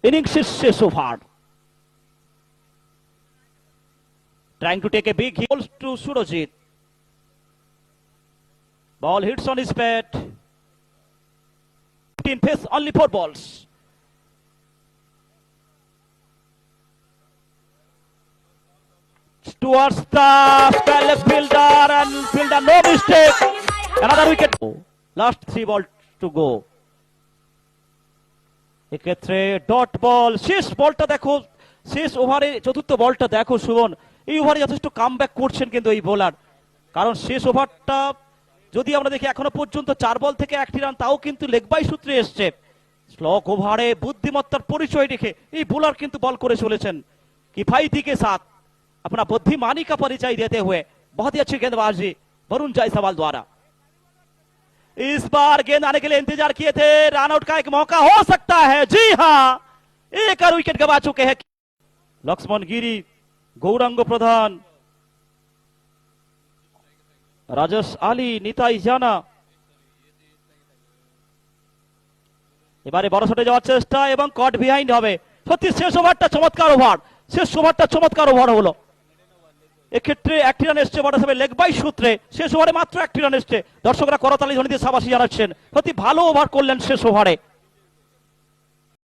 ইনিংসের শেষ over. Trying to take a big hit to Surojit. Ball hits on his bat. 15 pace, only 4 balls. Towards the left fielder and fielder, no mistake. Another wicket. Last 3 balls to go. এক্ষেত্রে dot ball. শেষ বলটা দেখো, শেষ ওভারে চতুর্থ বলটা দেখো সুমন, এই ওভারে যথেষ্ট কামব্যাক করছেন কিন্তু এই বোলার। কারণ শেষ ওভারটা যদি আমরা দেখি এখনো পর্যন্ত 4 বল থেকে 1টি রান, তাও কিন্তু লেগ বাই সূত্রে এসছে। স্লক ওভারে বুদ্ধিমত্তার পরিচয় রেখে এই বোলার কিন্তু বল করে চলেছেন। किफायती के साथ अपना बुद्धिमानी का परिचय देते हुए बहुत ही अच्छी गेंदबाजी वरुण जायसवाल द्वारा। इस बार गेंद आने के लिए इंतजार किए थे, रन आउट का एक मौका हो सकता है। जी हां, एक और विकेट गवा चुके हैं लक्ष्मण गिरी, गौरांग प्रधान, राजेश आली, निताई জানা। এবারে বড় শটে যাওয়ার চেষ্টা এবং কট বিহাইন্ড হবে। সত্যি শেষ ওভারটা চমৎকার ওভার, শেষ ওভারটা চমৎকার ওভার হলো। এক্ষেত্রে 1টি রান এসছে বড় সাহেব লেগ বাই সূত্রে। শেষ ওভারে মাত্র 1টি রান এসছে। দর্শকরা করতালি ধ্বনি দিয়ে সাবাসী জানাচ্ছেন। সত্যি ভালো ওভার করলেন শেষ ওভারে।